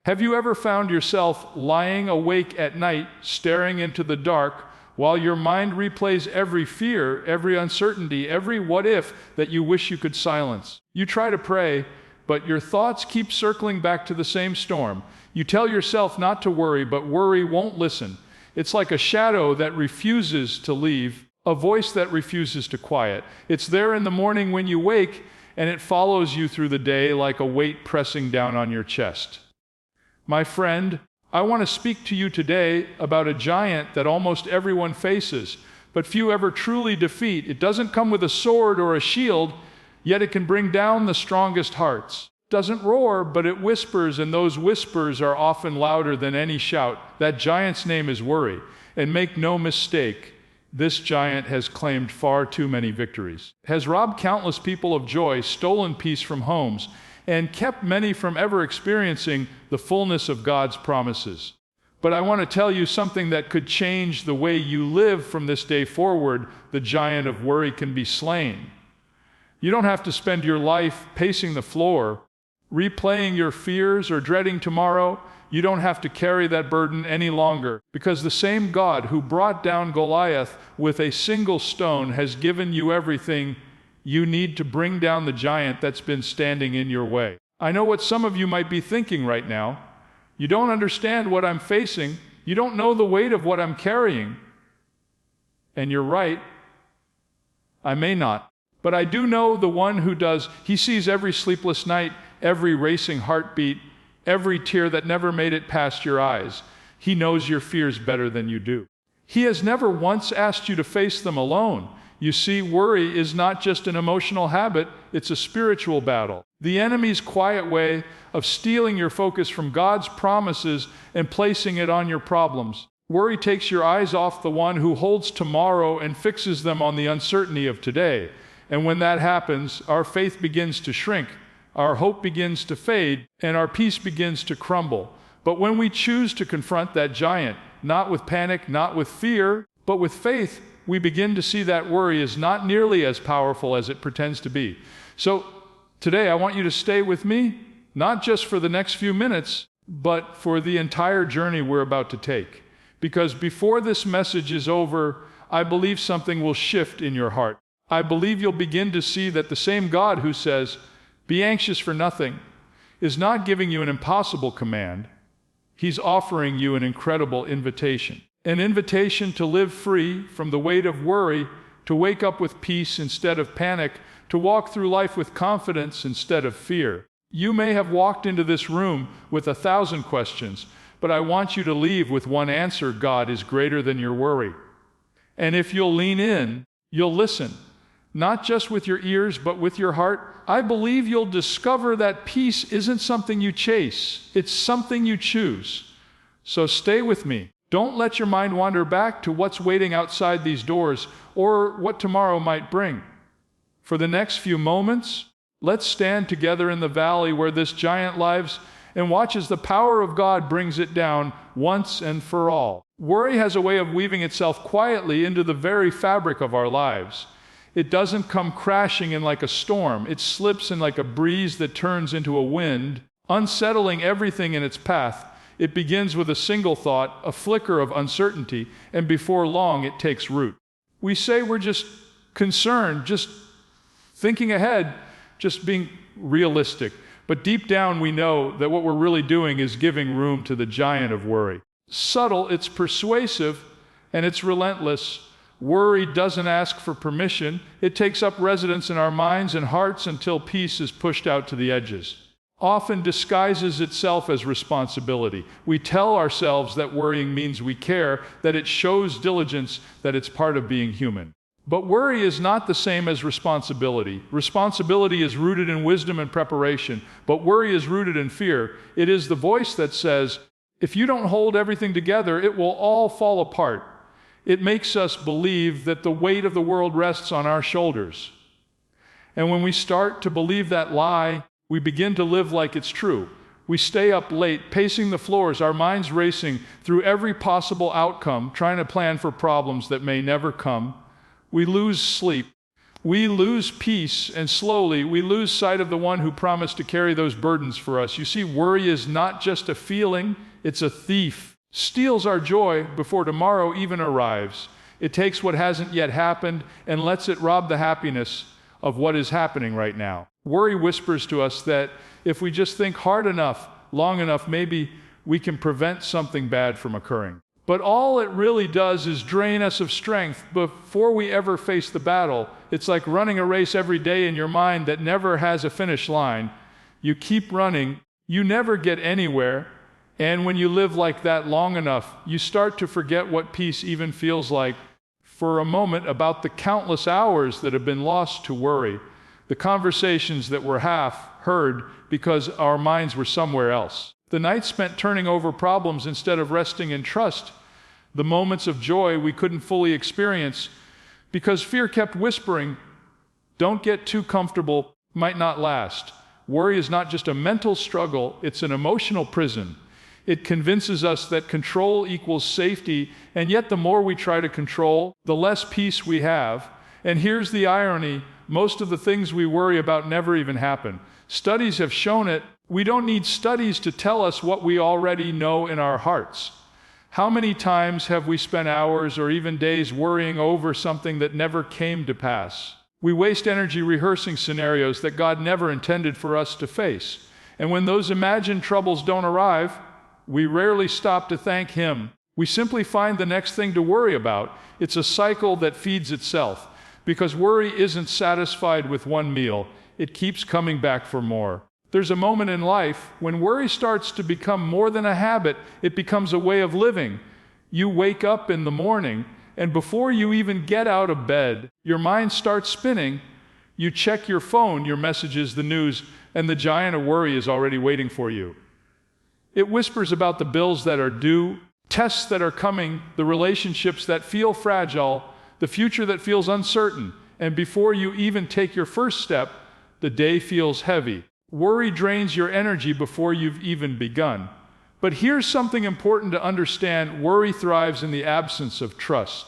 Have you ever found yourself lying awake at night, staring into the dark, while your mind replays every fear, every uncertainty, every what if that you wish you could silence? You try to pray, but your thoughts keep circling back to the same storm. You tell yourself not to worry, but worry won't listen. It's like a shadow that refuses to leave, a voice that refuses to quiet. It's there in the morning when you wake, and it follows you through the day like a weight pressing down on your chest. My friend, I want to speak to you today about a giant that almost everyone faces, but few ever truly defeat. It doesn't come with a sword or a shield, yet it can bring down the strongest hearts. It doesn't roar, but it whispers, and those whispers are often louder than any shout. That giant's name is worry. And make no mistake, this giant has claimed far too many victories, has robbed countless people of joy, stolen peace from homes, and kept many from ever experiencing the fullness of God's promises. But I want to tell you something that could change the way you live from this day forward. The giant of worry can be slain. You don't have to spend your life pacing the floor, replaying your fears or dreading tomorrow. You don't have to carry that burden any longer, because the same God who brought down Goliath with a single stone has given you everything you need to bring down the giant that's been standing in your way. I know what some of you might be thinking right now. You don't understand what I'm facing. You don't know the weight of what I'm carrying. And you're right. I may not. But I do know the one who does. He sees every sleepless night, every racing heartbeat, every tear that never made it past your eyes. He knows your fears better than you do. He has never once asked you to face them alone. You see, worry is not just an emotional habit, it's a spiritual battle. The enemy's quiet way of stealing your focus from God's promises and placing it on your problems. Worry takes your eyes off the one who holds tomorrow and fixes them on the uncertainty of today. And when that happens, our faith begins to shrink, our hope begins to fade, and our peace begins to crumble. But when we choose to confront that giant, not with panic, not with fear, but with faith, we begin to see that worry is not nearly as powerful as it pretends to be. So today I want you to stay with me, not just for the next few minutes, but for the entire journey we're about to take. Because before this message is over, I believe something will shift in your heart. I believe you'll begin to see that the same God who says, "Be anxious for nothing," is not giving you an impossible command. He's offering you an incredible invitation. An invitation to live free from the weight of worry, to wake up with peace instead of panic, to walk through life with confidence instead of fear. You may have walked into this room with 1,000 questions, but I want you to leave with one answer: God is greater than your worry. And if you'll lean in, you'll listen, not just with your ears, but with your heart, I believe you'll discover that peace isn't something you chase, it's something you choose. So stay with me. Don't let your mind wander back to what's waiting outside these doors or what tomorrow might bring. For the next few moments, let's stand together in the valley where this giant lives and watch as the power of God brings it down once and for all. Worry has a way of weaving itself quietly into the very fabric of our lives. It doesn't come crashing in like a storm. It slips in like a breeze that turns into a wind, unsettling everything in its path. It begins with a single thought, a flicker of uncertainty, and before long it takes root. We say we're just concerned, just thinking ahead, just being realistic. But deep down we know that what we're really doing is giving room to the giant of worry. Subtle, it's persuasive, and it's relentless. Worry doesn't ask for permission. It takes up residence in our minds and hearts until peace is pushed out to the edges. Often disguises itself as responsibility. We tell ourselves that worrying means we care, that it shows diligence, that it's part of being human. But worry is not the same as responsibility. Responsibility is rooted in wisdom and preparation, but worry is rooted in fear. It is the voice that says, if you don't hold everything together, it will all fall apart. It makes us believe that the weight of the world rests on our shoulders. And when we start to believe that lie, we begin to live like it's true. We stay up late, pacing the floors, our minds racing through every possible outcome, trying to plan for problems that may never come. We lose sleep. we lose peace, and slowly we lose sight of the one who promised to carry those burdens for us. You see, worry is not just a feeling, it's a thief. Steals our joy before tomorrow even arrives. It takes what hasn't yet happened and lets it rob the happiness of what is happening right now. Worry whispers to us that if we just think hard enough, long enough, maybe we can prevent something bad from occurring. But all it really does is drain us of strength before we ever face the battle. It's like running a race every day in your mind that never has a finish line. You keep running, you never get anywhere, and when you live like that long enough, you start to forget what peace even feels like. For a moment, about the countless hours that have been lost to worry, the conversations that were half heard because our minds were somewhere else. The nights spent turning over problems instead of resting in trust. The moments of joy we couldn't fully experience because fear kept whispering, "Don't get too comfortable, might not last." Worry is not just a mental struggle, it's an emotional prison. It convinces us that control equals safety, and yet the more we try to control, the less peace we have. And here's the irony, most of the things we worry about never even happen. Studies have shown it. We don't need studies to tell us what we already know in our hearts. How many times have we spent hours or even days worrying over something that never came to pass? We waste energy rehearsing scenarios that God never intended for us to face. And when those imagined troubles don't arrive, we rarely stop to thank Him. We simply find the next thing to worry about. It's a cycle that feeds itself, because worry isn't satisfied with one meal. It keeps coming back for more. There's a moment in life when worry starts to become more than a habit. It becomes a way of living. You wake up in the morning, and before you even get out of bed, your mind starts spinning. You check your phone, your messages, the news, and the giant of worry is already waiting for you. It whispers about the bills that are due, tests that are coming, the relationships that feel fragile, the future that feels uncertain, and before you even take your first step, the day feels heavy. Worry drains your energy before you've even begun. But here's something important to understand. Worry thrives in the absence of trust.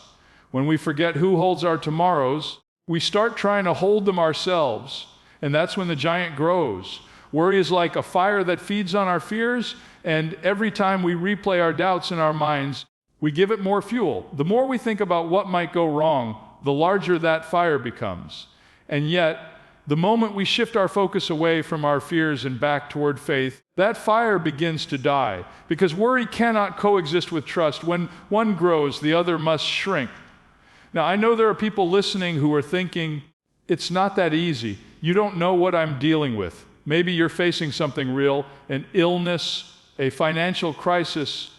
When we forget who holds our tomorrows, we start trying to hold them ourselves, and that's when the giant grows. Worry is like a fire that feeds on our fears, and every time we replay our doubts in our minds, we give it more fuel. The more we think about what might go wrong, the larger that fire becomes. And yet, the moment we shift our focus away from our fears and back toward faith, that fire begins to die, because worry cannot coexist with trust. When one grows, the other must shrink. Now, I know there are people listening who are thinking, it's not that easy. You don't know what I'm dealing with. Maybe you're facing something real, an illness, a financial crisis,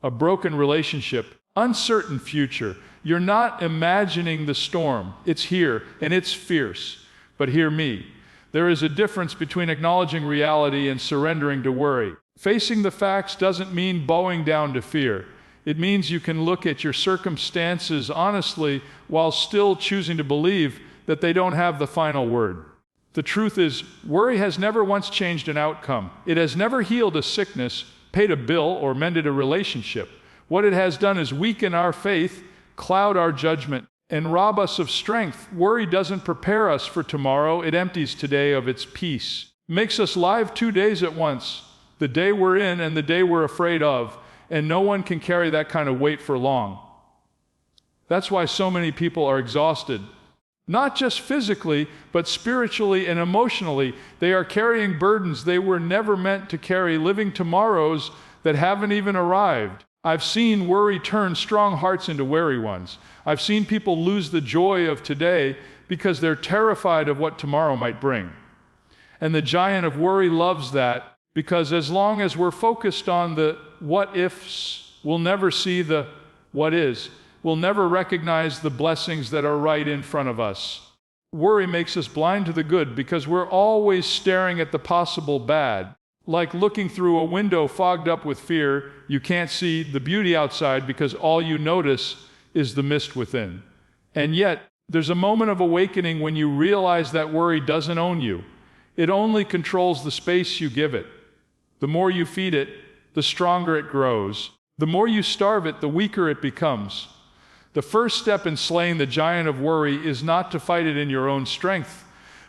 a broken relationship, uncertain future. You're not imagining the storm. It's here, and it's fierce. But hear me. There is a difference between acknowledging reality and surrendering to worry. Facing the facts doesn't mean bowing down to fear. It means you can look at your circumstances honestly while still choosing to believe that they don't have the final word. The truth is, worry has never once changed an outcome. It has never healed a sickness, paid a bill, or mended a relationship. What it has done is weaken our faith, cloud our judgment, and rob us of strength. Worry doesn't prepare us for tomorrow. It empties today of its peace. Makes us live 2 days at once, the day we're in and the day we're afraid of, and no one can carry that kind of weight for long. That's why so many people are exhausted. Not just physically, but spiritually and emotionally. They are carrying burdens they were never meant to carry, living tomorrows that haven't even arrived. I've seen worry turn strong hearts into weary ones. I've seen people lose the joy of today because they're terrified of what tomorrow might bring. And the giant of worry loves that, because as long as we're focused on the what-ifs, we'll never see the what is. We'll never recognize the blessings that are right in front of us. Worry makes us blind to the good because we're always staring at the possible bad. Like looking through a window fogged up with fear, you can't see the beauty outside because all you notice is the mist within. And yet, there's a moment of awakening when you realize that worry doesn't own you. It only controls the space you give it. The more you feed it, the stronger it grows. The more you starve it, the weaker it becomes. The first step in slaying the giant of worry is not to fight it in your own strength,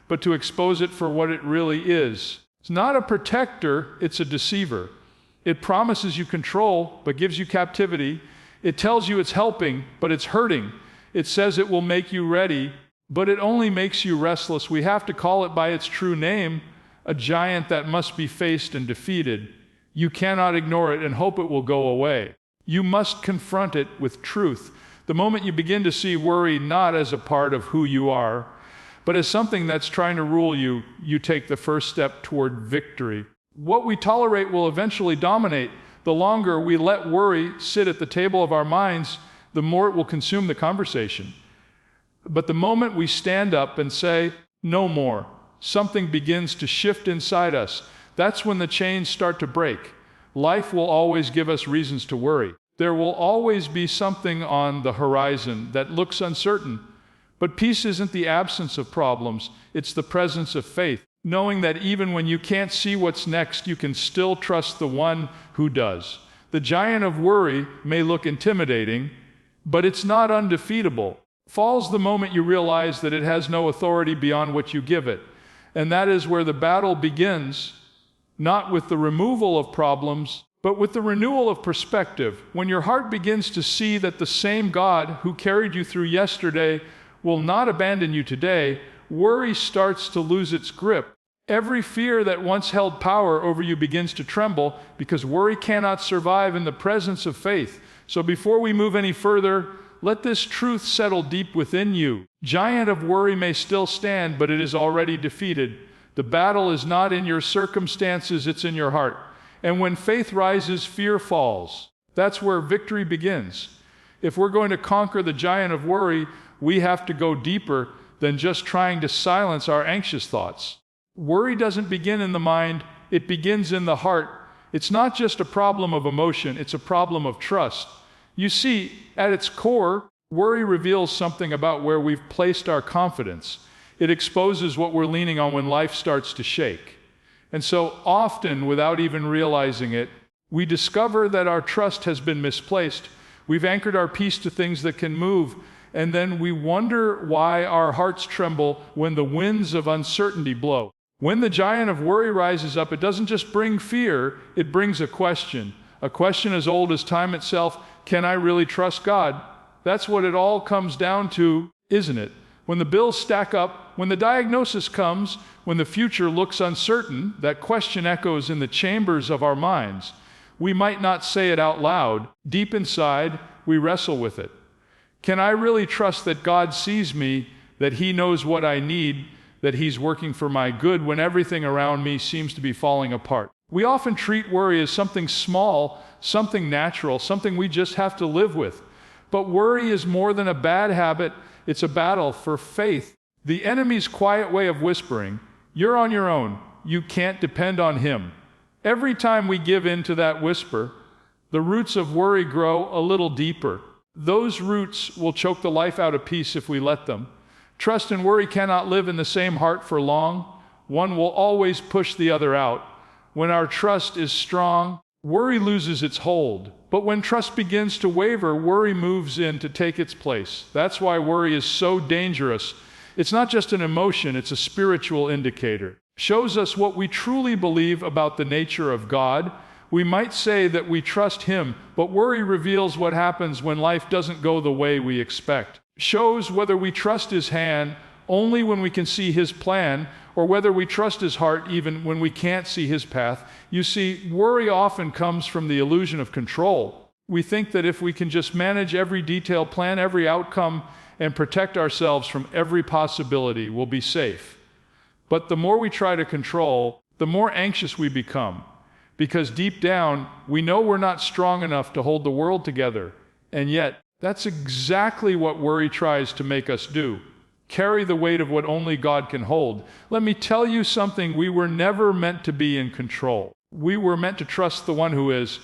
but to expose it for what it really is. It's not a protector, it's a deceiver. It promises you control, but gives you captivity. It tells you it's helping, but it's hurting. It says it will make you ready, but it only makes you restless. We have to call it by its true name, a giant that must be faced and defeated. You cannot ignore it and hope it will go away. You must confront it with truth. The moment you begin to see worry not as a part of who you are, but as something that's trying to rule you, you take the first step toward victory. What we tolerate will eventually dominate. The longer we let worry sit at the table of our minds, the more it will consume the conversation. But the moment we stand up and say, "No more," something begins to shift inside us. That's when the chains start to break. Life will always give us reasons to worry. There will always be something on the horizon that looks uncertain. But peace isn't the absence of problems, it's the presence of faith, knowing that even when you can't see what's next, you can still trust the one who does. The giant of worry may look intimidating, but it's not undefeatable. Falls the moment you realize that it has no authority beyond what you give it. And that is where the battle begins, not with the removal of problems, but with the renewal of perspective. When your heart begins to see that the same God who carried you through yesterday will not abandon you today, worry starts to lose its grip. Every fear that once held power over you begins to tremble because worry cannot survive in the presence of faith. So before we move any further, let this truth settle deep within you. Giant of worry may still stand, but it is already defeated. The battle is not in your circumstances, it's in your heart. And when faith rises, fear falls. That's where victory begins. If we're going to conquer the giant of worry, we have to go deeper than just trying to silence our anxious thoughts. Worry doesn't begin in the mind, it begins in the heart. It's not just a problem of emotion, it's a problem of trust. You see, at its core, worry reveals something about where we've placed our confidence. It exposes what we're leaning on when life starts to shake. And so often, without even realizing it, we discover that our trust has been misplaced. We've anchored our peace to things that can move, and then we wonder why our hearts tremble when the winds of uncertainty blow. When the giant of worry rises up, it doesn't just bring fear, it brings a question as old as time itself. Can I really trust God? That's what it all comes down to, isn't it? When the bills stack up, when the diagnosis comes, when the future looks uncertain, that question echoes in the chambers of our minds. We might not say it out loud. Deep inside, we wrestle with it. Can I really trust that God sees me, that He knows what I need, that He's working for my good when everything around me seems to be falling apart? We often treat worry as something small, something natural, something we just have to live with. But worry is more than a bad habit. It's a battle for faith. The enemy's quiet way of whispering, "You're on your own. You can't depend on Him." Every time we give in to that whisper, the roots of worry grow a little deeper. Those roots will choke the life out of peace if we let them. Trust and worry cannot live in the same heart for long. One will always push the other out. When our trust is strong, worry loses its hold. But when trust begins to waver, worry moves in to take its place. That's why worry is so dangerous. It's not just an emotion, it's a spiritual indicator. Shows us what we truly believe about the nature of God. We might say that we trust Him, but worry reveals what happens when life doesn't go the way we expect. Shows whether we trust His hand only when we can see His plan, or whether we trust His heart even when we can't see His path. You see, worry often comes from the illusion of control. We think that if we can just manage every detail, plan every outcome, and protect ourselves from every possibility, we'll be safe. But the more we try to control, the more anxious we become. Because deep down, we know we're not strong enough to hold the world together. And yet, that's exactly what worry tries to make us do. Carry the weight of what only God can hold. Let me tell you something, we were never meant to be in control. We were meant to trust the one who is.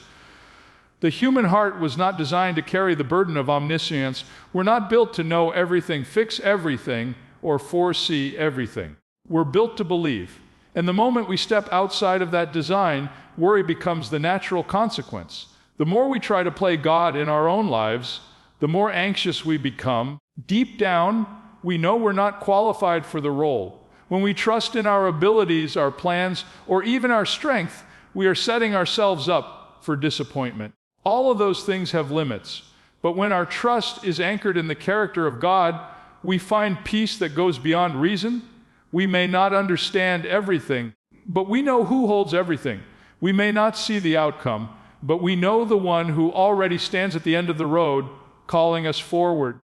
The human heart was not designed to carry the burden of omniscience. We're not built to know everything, fix everything, or foresee everything. We're built to believe. And the moment we step outside of that design, worry becomes the natural consequence. The more we try to play God in our own lives, the more anxious we become. Deep down, we know we're not qualified for the role. When we trust in our abilities, our plans, or even our strength, we are setting ourselves up for disappointment. All of those things have limits. But when our trust is anchored in the character of God, we find peace that goes beyond reason. We may not understand everything, but we know who holds everything. We may not see the outcome, but we know the one who already stands at the end of the road, calling us forward.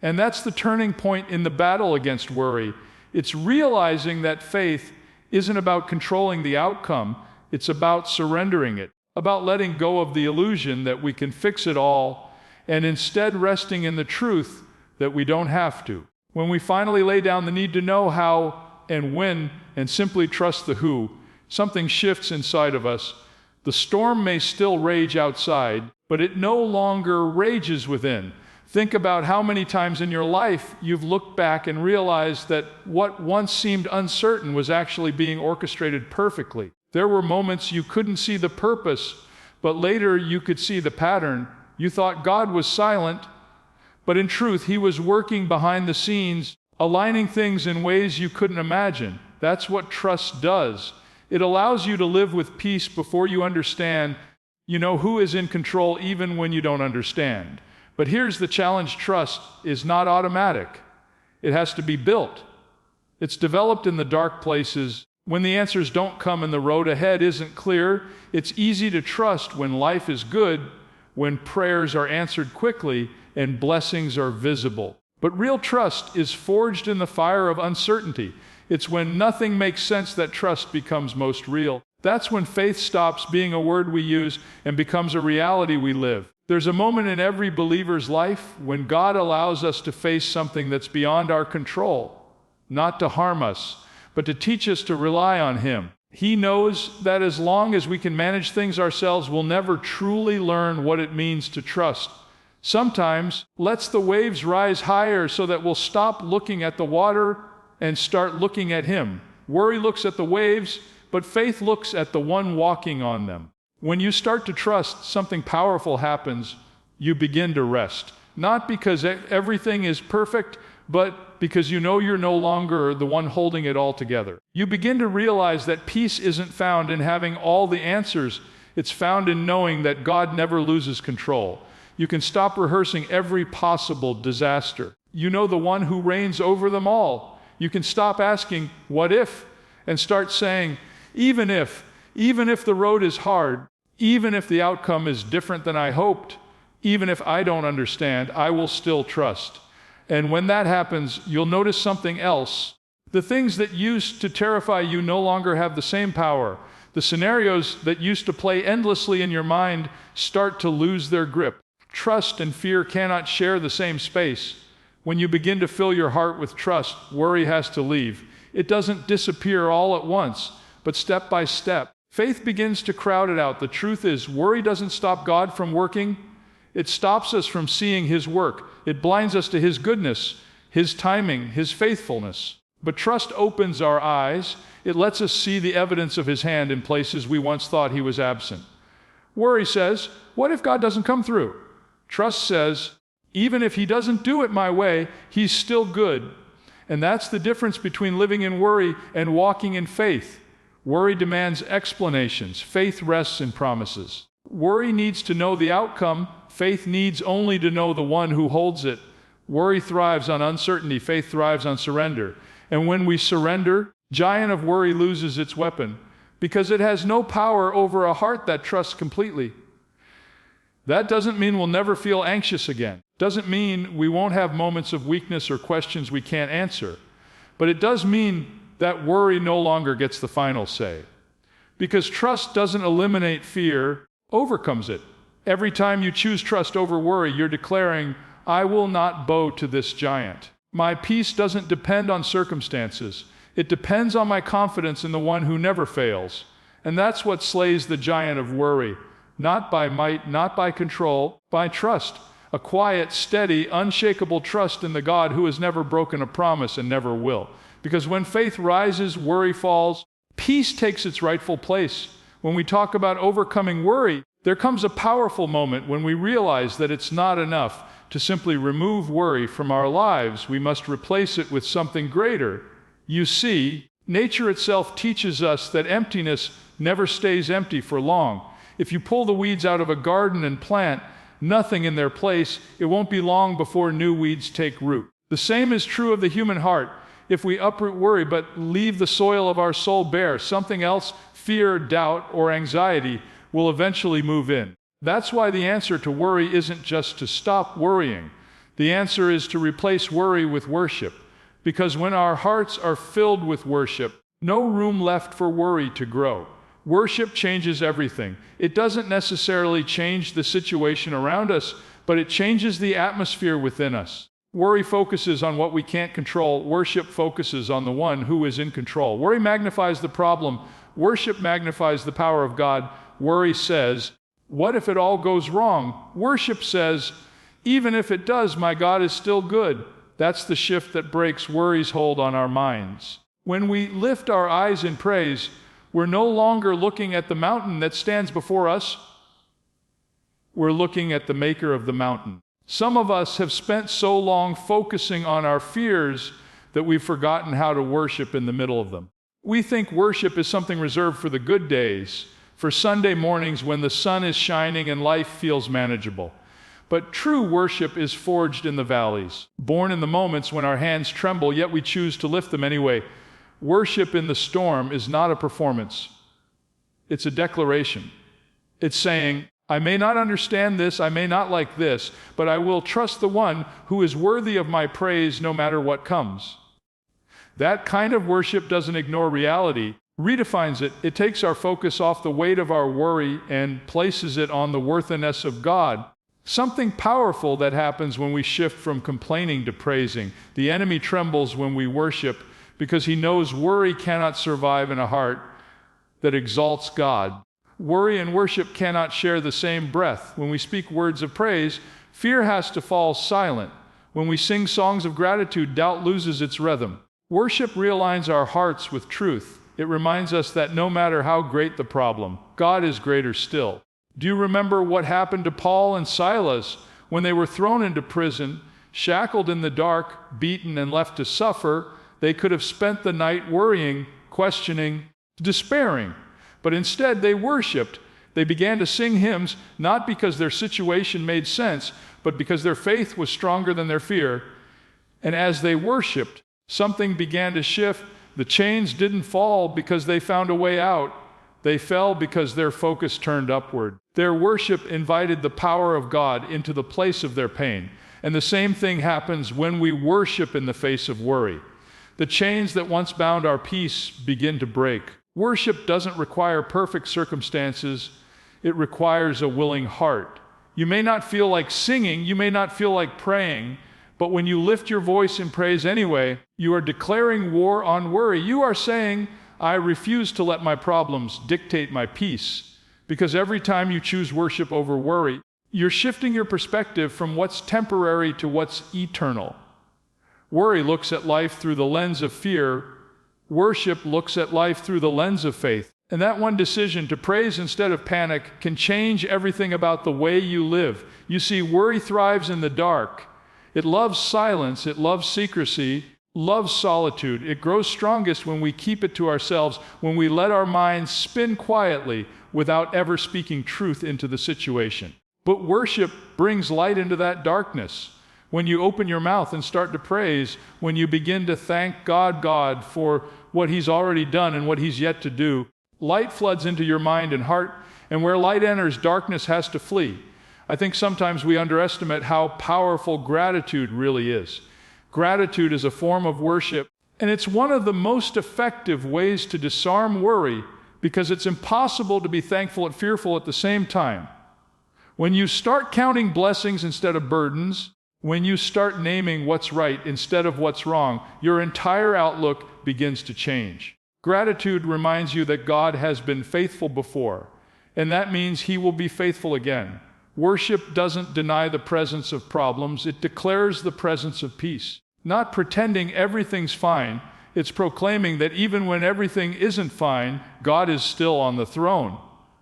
And that's the turning point in the battle against worry. It's realizing that faith isn't about controlling the outcome, it's about surrendering it, about letting go of the illusion that we can fix it all, and instead resting in the truth that we don't have to. When we finally lay down the need to know how and when, and simply trust the who, something shifts inside of us. The storm may still rage outside, but it no longer rages within. Think about how many times in your life you've looked back and realized that what once seemed uncertain was actually being orchestrated perfectly. There were moments you couldn't see the purpose, but later you could see the pattern. You thought God was silent, but in truth, He was working behind the scenes, aligning things in ways you couldn't imagine. That's what trust does. It allows you to live with peace before you understand. You know who is in control even when you don't understand. But here's the challenge: trust is not automatic. It has to be built. It's developed in the dark places. When the answers don't come and the road ahead isn't clear, it's easy to trust when life is good, when prayers are answered quickly, and blessings are visible. But real trust is forged in the fire of uncertainty. It's when nothing makes sense that trust becomes most real. That's when faith stops being a word we use and becomes a reality we live. There's a moment in every believer's life when God allows us to face something that's beyond our control, not to harm us, but to teach us to rely on Him. He knows that as long as we can manage things ourselves, we'll never truly learn what it means to trust. Sometimes lets the waves rise higher so that we'll stop looking at the water and start looking at Him. Worry looks at the waves, but faith looks at the one walking on them. When you start to trust, something powerful happens. You begin to rest. Not because everything is perfect, but because you know you're no longer the one holding it all together. You begin to realize that peace isn't found in having all the answers. It's found in knowing that God never loses control. You can stop rehearsing every possible disaster. You know the one who reigns over them all. You can stop asking, what if? And start saying, even if the road is hard, even if the outcome is different than I hoped, even if I don't understand, I will still trust. And when that happens, you'll notice something else. The things that used to terrify you no longer have the same power. The scenarios that used to play endlessly in your mind start to lose their grip. Trust and fear cannot share the same space. When you begin to fill your heart with trust, worry has to leave. It doesn't disappear all at once, but step by step. Faith begins to crowd it out. The truth is, worry doesn't stop God from working. It stops us from seeing His work. It blinds us to His goodness, His timing, His faithfulness. But trust opens our eyes. It lets us see the evidence of His hand in places we once thought He was absent. Worry says, what if God doesn't come through? Trust says, even if He doesn't do it my way, He's still good. And that's the difference between living in worry and walking in faith. Worry demands explanations. Faith rests in promises. Worry needs to know the outcome. Faith needs only to know the one who holds it. Worry thrives on uncertainty. Faith thrives on surrender. And when we surrender, giant of worry loses its weapon because it has no power over a heart that trusts completely. That doesn't mean we'll never feel anxious again. Doesn't mean we won't have moments of weakness or questions we can't answer. But it does mean that worry no longer gets the final say. Because trust doesn't eliminate fear, overcomes it. Every time you choose trust over worry, you're declaring, I will not bow to this giant. My peace doesn't depend on circumstances. It depends on my confidence in the one who never fails. And that's what slays the giant of worry. Not by might, not by control, by trust. A quiet, steady, unshakable trust in the God who has never broken a promise and never will. Because when faith rises, worry falls, peace takes its rightful place. When we talk about overcoming worry, There comes a powerful moment when we realize that it's not enough to simply remove worry from our lives. We must replace it with something greater. You see, nature itself teaches us that emptiness never stays empty for long. If you pull the weeds out of a garden and plant nothing in their place, it won't be long before new weeds take root. The same is true of the human heart. If we uproot worry but leave the soil of our soul bare, something else, fear, doubt, or anxiety, will eventually move in. That's why the answer to worry isn't just to stop worrying. The answer is to replace worry with worship. Because when our hearts are filled with worship, no room left for worry to grow. Worship changes everything. It doesn't necessarily change the situation around us, but it changes the atmosphere within us. Worry focuses on what we can't control. Worship focuses on the one who is in control. Worry magnifies the problem. Worship magnifies the power of God. Worry says, "What if it all goes wrong?" Worship says, "Even if it does, my God is still good." That's the shift that breaks worry's hold on our minds. When we lift our eyes in praise, we're no longer looking at the mountain that stands before us. We're looking at the maker of the mountain. Some of us have spent so long focusing on our fears that we've forgotten how to worship in the middle of them. We think worship is something reserved for the good days, for Sunday mornings when the sun is shining and life feels manageable. But true worship is forged in the valleys, born in the moments when our hands tremble, yet we choose to lift them anyway. Worship in the storm is not a performance. It's a declaration. It's saying, I may not understand this, I may not like this, but I will trust the one who is worthy of my praise no matter what comes. That kind of worship doesn't ignore reality, redefines it. It takes our focus off the weight of our worry and places it on the worthiness of God. Something powerful that happens when we shift from complaining to praising. The enemy trembles when we worship because he knows worry cannot survive in a heart that exalts God. Worry and worship cannot share the same breath. When we speak words of praise, fear has to fall silent. When we sing songs of gratitude, doubt loses its rhythm. Worship realigns our hearts with truth. It reminds us that no matter how great the problem, God is greater still. Do you remember what happened to Paul and Silas when they were thrown into prison, shackled in the dark, beaten, and left to suffer? They could have spent the night worrying, questioning, despairing. But instead they worshiped. They began to sing hymns, not because their situation made sense, but because their faith was stronger than their fear. And as they worshiped, something began to shift. The chains didn't fall because they found a way out. They fell because their focus turned upward. Their worship invited the power of God into the place of their pain. And the same thing happens when we worship in the face of worry. The chains that once bound our peace begin to break. Worship doesn't require perfect circumstances. It requires a willing heart. You may not feel like singing, you may not feel like praying, but when you lift your voice in praise anyway, you are declaring war on worry. You are saying, I refuse to let my problems dictate my peace. Because every time you choose worship over worry, you're shifting your perspective from what's temporary to what's eternal. Worry looks at life through the lens of fear. Worship looks at life through the lens of faith. And that one decision to praise instead of panic can change everything about the way you live. You see, worry thrives in the dark. It loves silence, it loves secrecy, loves solitude. It grows strongest when we keep it to ourselves, when we let our minds spin quietly without ever speaking truth into the situation. But worship brings light into that darkness. When you open your mouth and start to praise, when you begin to thank God for what He's already done and what He's yet to do, light floods into your mind and heart, and where light enters, darkness has to flee. I think sometimes we underestimate how powerful gratitude really is. Gratitude is a form of worship, and it's one of the most effective ways to disarm worry because it's impossible to be thankful and fearful at the same time. When you start counting blessings instead of burdens, when you start naming what's right instead of what's wrong, your entire outlook begins to change. Gratitude reminds you that God has been faithful before, and that means He will be faithful again. Worship doesn't deny the presence of problems, it declares the presence of peace. Not pretending everything's fine, it's proclaiming that even when everything isn't fine, God is still on the throne.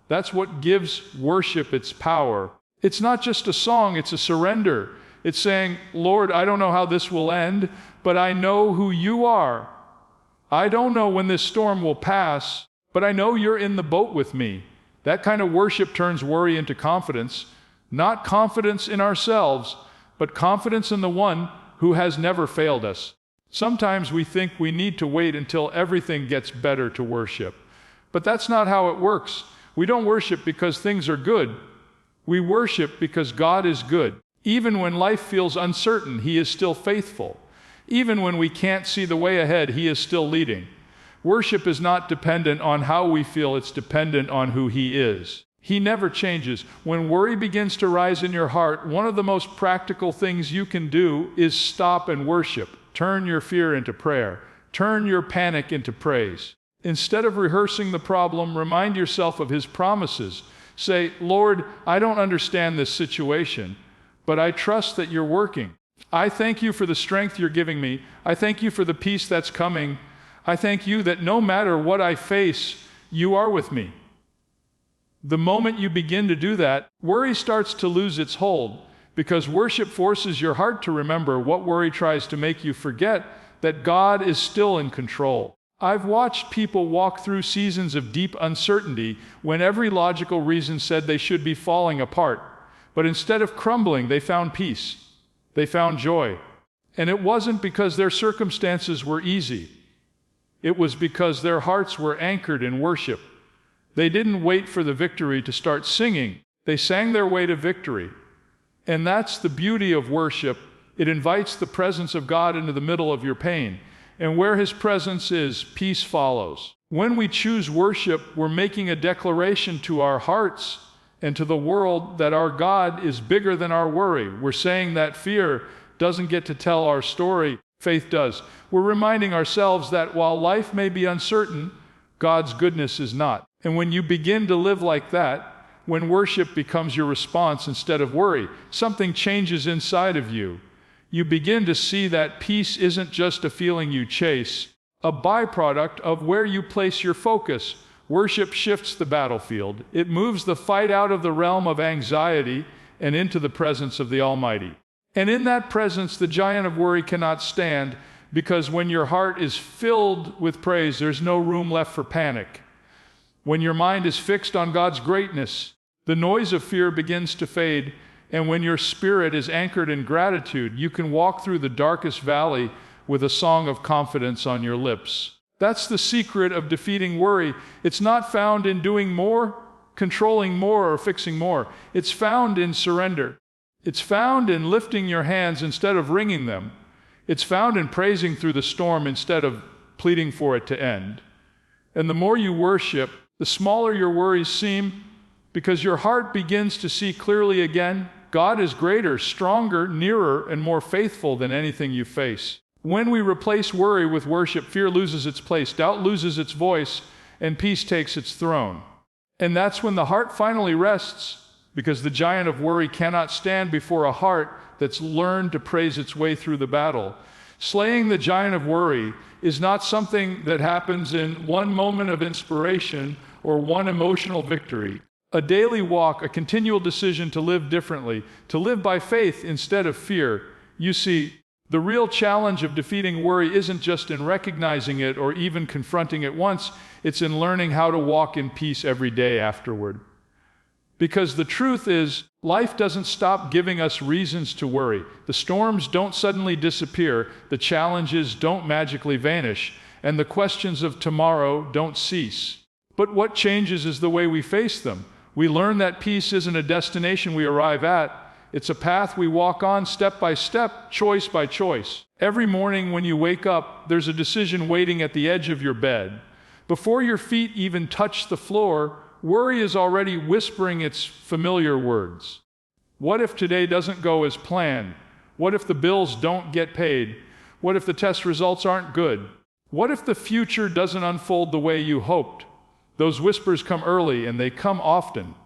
That's what gives worship its power. It's not just a song, it's a surrender. It's saying, Lord, I don't know how this will end, but I know who you are. I don't know when this storm will pass, but I know you're in the boat with me. That kind of worship turns worry into confidence, not confidence in ourselves, but confidence in the one who has never failed us. Sometimes we think we need to wait until everything gets better to worship, but that's not how it works. We don't worship because things are good. We worship because God is good. Even when life feels uncertain, He is still faithful. Even when we can't see the way ahead, He is still leading. Worship is not dependent on how we feel, it's dependent on who He is. He never changes. When worry begins to rise in your heart, one of the most practical things you can do is stop and worship. Turn your fear into prayer. Turn your panic into praise. Instead of rehearsing the problem, remind yourself of His promises. Say, Lord, I don't understand this situation, but I trust that you're working. I thank you for the strength you're giving me. I thank you for the peace that's coming. I thank you that no matter what I face, you are with me. The moment you begin to do that, worry starts to lose its hold, because worship forces your heart to remember what worry tries to make you forget, that God is still in control. I've watched people walk through seasons of deep uncertainty when every logical reason said they should be falling apart. But instead of crumbling, they found peace. They found joy. And it wasn't because their circumstances were easy. It was because their hearts were anchored in worship. They didn't wait for the victory to start singing. They sang their way to victory. And that's the beauty of worship. It invites the presence of God into the middle of your pain. And where His presence is, peace follows. When we choose worship, we're making a declaration to our hearts and to the world that our God is bigger than our worry. We're saying that fear doesn't get to tell our story, faith does. We're reminding ourselves that while life may be uncertain, God's goodness is not. And when you begin to live like that, when worship becomes your response instead of worry, something changes inside of you. You begin to see that peace isn't just a feeling you chase, a byproduct of where you place your focus. Worship shifts the battlefield. It moves the fight out of the realm of anxiety and into the presence of the Almighty. And in that presence, the giant of worry cannot stand, because when your heart is filled with praise, there's no room left for panic. When your mind is fixed on God's greatness, the noise of fear begins to fade. And when your spirit is anchored in gratitude, you can walk through the darkest valley with a song of confidence on your lips. That's the secret of defeating worry. It's not found in doing more, controlling more, or fixing more. It's found in surrender. It's found in lifting your hands instead of wringing them. It's found in praising through the storm instead of pleading for it to end. And the more you worship, the smaller your worries seem, because your heart begins to see clearly again. God is greater, stronger, nearer, and more faithful than anything you face. When we replace worry with worship, fear loses its place, doubt loses its voice, and peace takes its throne. And that's when the heart finally rests, because the giant of worry cannot stand before a heart that's learned to praise its way through the battle. Slaying the giant of worry is not something that happens in one moment of inspiration or one emotional victory. A daily walk, a continual decision to live differently, to live by faith instead of fear. You see, the real challenge of defeating worry isn't just in recognizing it or even confronting it once, it's in learning how to walk in peace every day afterward. Because the truth is, life doesn't stop giving us reasons to worry. The storms don't suddenly disappear, the challenges don't magically vanish, and the questions of tomorrow don't cease. But what changes is the way we face them. We learn that peace isn't a destination we arrive at. It's a path we walk on step by step, choice by choice. Every morning when you wake up, there's a decision waiting at the edge of your bed. Before your feet even touch the floor, worry is already whispering its familiar words. What if today doesn't go as planned? What if the bills don't get paid? What if the test results aren't good? What if the future doesn't unfold the way you hoped? Those whispers come early and they come often.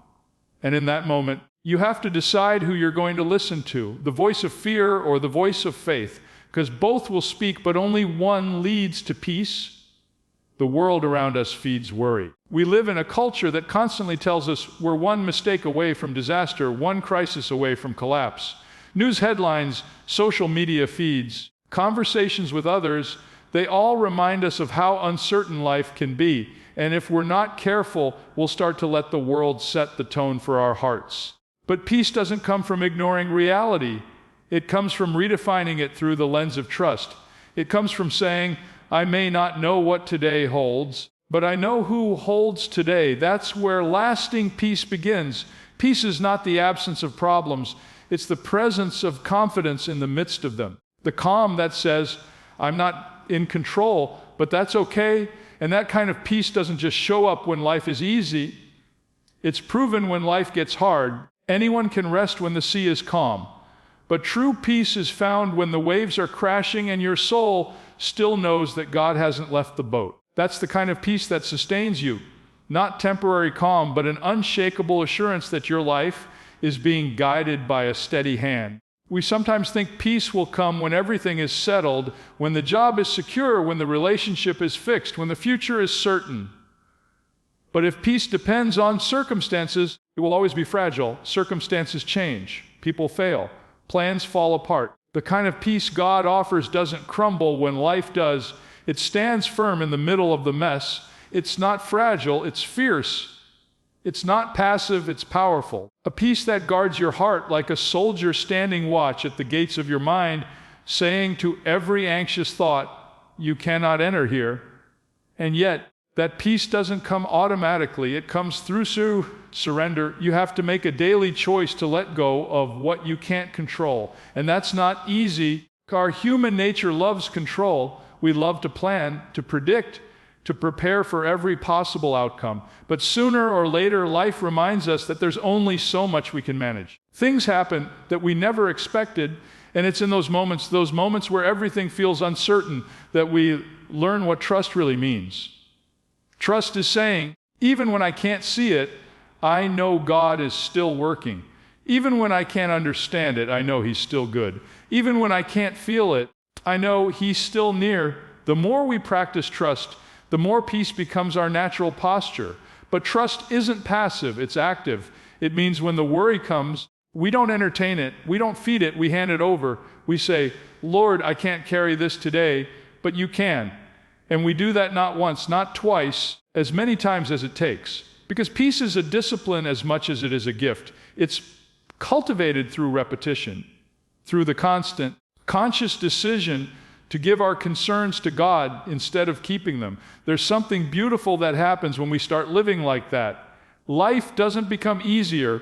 And in that moment, you have to decide who you're going to listen to, the voice of fear or the voice of faith, because both will speak, but only one leads to peace. The world around us feeds worry. We live in a culture that constantly tells us we're one mistake away from disaster, one crisis away from collapse. News headlines, social media feeds, conversations with others, they all remind us of how uncertain life can be. And if we're not careful, we'll start to let the world set the tone for our hearts. But peace doesn't come from ignoring reality. It comes from redefining it through the lens of trust. It comes from saying, I may not know what today holds, but I know who holds today. That's where lasting peace begins. Peace is not the absence of problems. It's the presence of confidence in the midst of them. The calm that says, I'm not in control, but that's okay. And that kind of peace doesn't just show up when life is easy. It's proven when life gets hard. Anyone can rest when the sea is calm. But true peace is found when the waves are crashing and your soul still knows that God hasn't left the boat. That's the kind of peace that sustains you. Not temporary calm, but an unshakable assurance that your life is being guided by a steady hand. We sometimes think peace will come when everything is settled, when the job is secure, when the relationship is fixed, when the future is certain. But if peace depends on circumstances, it will always be fragile. Circumstances change. People fail. Plans fall apart. The kind of peace God offers doesn't crumble when life does. It stands firm in the middle of the mess. It's not fragile, it's fierce. It's not passive, it's powerful. A peace that guards your heart like a soldier standing watch at the gates of your mind, saying to every anxious thought, you cannot enter here. And yet, that peace doesn't come automatically. It comes through surrender. You have to make a daily choice to let go of what you can't control. And that's not easy. Our human nature loves control. We love to plan, to predict, to prepare for every possible outcome. But sooner or later, life reminds us that there's only so much we can manage. Things happen that we never expected, and it's in those moments where everything feels uncertain, that we learn what trust really means. Trust is saying, even when I can't see it, I know God is still working. Even when I can't understand it, I know He's still good. Even when I can't feel it, I know He's still near. The more we practice trust, the more peace becomes our natural posture. But trust isn't passive, it's active. It means when the worry comes, we don't entertain it, we don't feed it, we hand it over. We say, Lord, I can't carry this today, but you can. And we do that not once, not twice, as many times as it takes. Because peace is a discipline as much as it is a gift. It's cultivated through repetition, through the constant, conscious decision to give our concerns to God instead of keeping them. There's something beautiful that happens when we start living like that. Life doesn't become easier,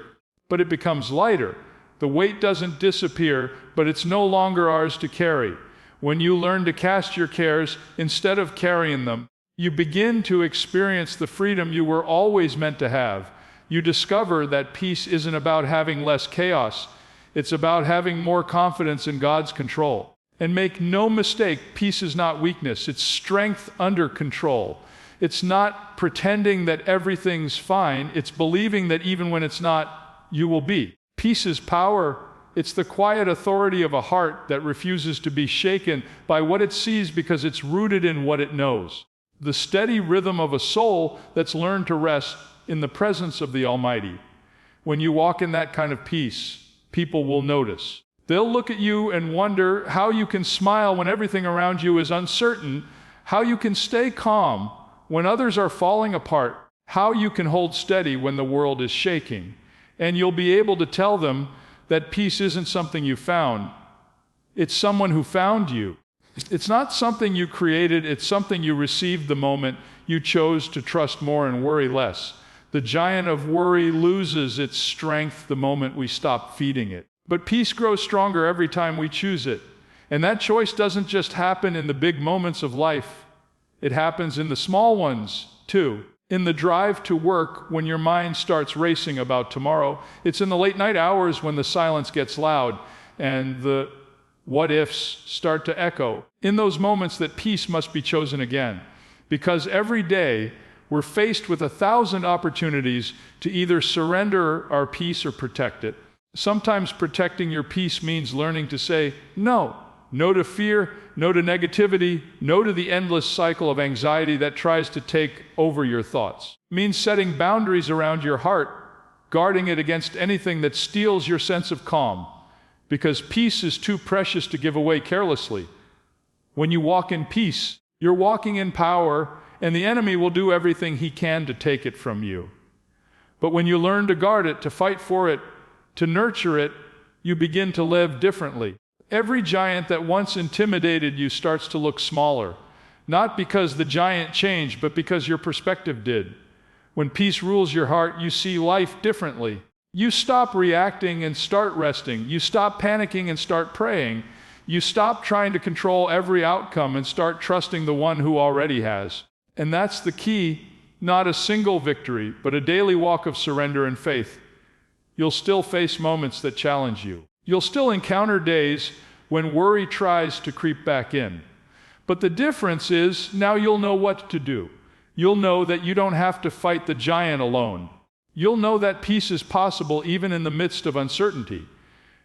but it becomes lighter. The weight doesn't disappear, but it's no longer ours to carry. When you learn to cast your cares instead of carrying them, you begin to experience the freedom you were always meant to have. You discover that peace isn't about having less chaos. It's about having more confidence in God's control. And make no mistake, peace is not weakness. It's strength under control. It's not pretending that everything's fine. It's believing that even when it's not, you will be. Peace is power. It's the quiet authority of a heart that refuses to be shaken by what it sees because it's rooted in what it knows. The steady rhythm of a soul that's learned to rest in the presence of the Almighty. When you walk in that kind of peace, people will notice. They'll look at you and wonder how you can smile when everything around you is uncertain, how you can stay calm when others are falling apart, how you can hold steady when the world is shaking. And you'll be able to tell them that peace isn't something you found. It's someone who found you. It's not something you created, it's something you received the moment you chose to trust more and worry less. The giant of worry loses its strength the moment we stop feeding it. But peace grows stronger every time we choose it. And that choice doesn't just happen in the big moments of life. It happens in the small ones, too. In the drive to work when your mind starts racing about tomorrow. It's in the late night hours when the silence gets loud and the what-ifs start to echo. In those moments that peace must be chosen again. Because every day we're faced with 1,000 opportunities to either surrender our peace or protect it. Sometimes protecting your peace means learning to say no. No to fear, no to negativity, no to the endless cycle of anxiety that tries to take over your thoughts. It means setting boundaries around your heart, guarding it against anything that steals your sense of calm, because peace is too precious to give away carelessly. When you walk in peace, you're walking in power, and the enemy will do everything he can to take it from you. But when you learn to guard it, to fight for it, to nurture it, you begin to live differently. Every giant that once intimidated you starts to look smaller, not because the giant changed, but because your perspective did. When peace rules your heart, you see life differently. You stop reacting and start resting. You stop panicking and start praying. You stop trying to control every outcome and start trusting the one who already has. And that's the key, not a single victory, but a daily walk of surrender and faith. You'll still face moments that challenge you. You'll still encounter days when worry tries to creep back in. But the difference is now you'll know what to do. You'll know that you don't have to fight the giant alone. You'll know that peace is possible even in the midst of uncertainty.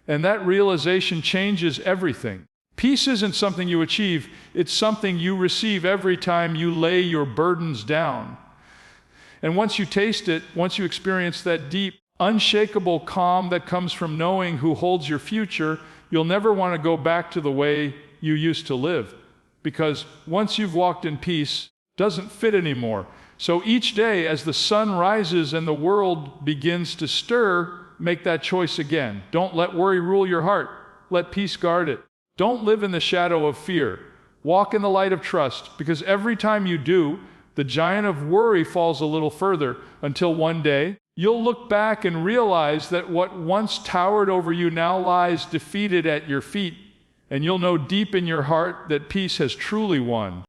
And that realization changes everything. Peace isn't something you achieve, it's something you receive every time you lay your burdens down. And once you taste it, once you experience that deep, unshakable calm that comes from knowing who holds your future, you'll never want to go back to the way you used to live. Because once you've walked in peace, it doesn't fit anymore. So each day as the sun rises and the world begins to stir, make that choice again. Don't let worry rule your heart. Let peace guard it. Don't live in the shadow of fear. Walk in the light of trust, because every time you do, the giant of worry falls a little further until one day, you'll look back and realize that what once towered over you now lies defeated at your feet, and you'll know deep in your heart that peace has truly won.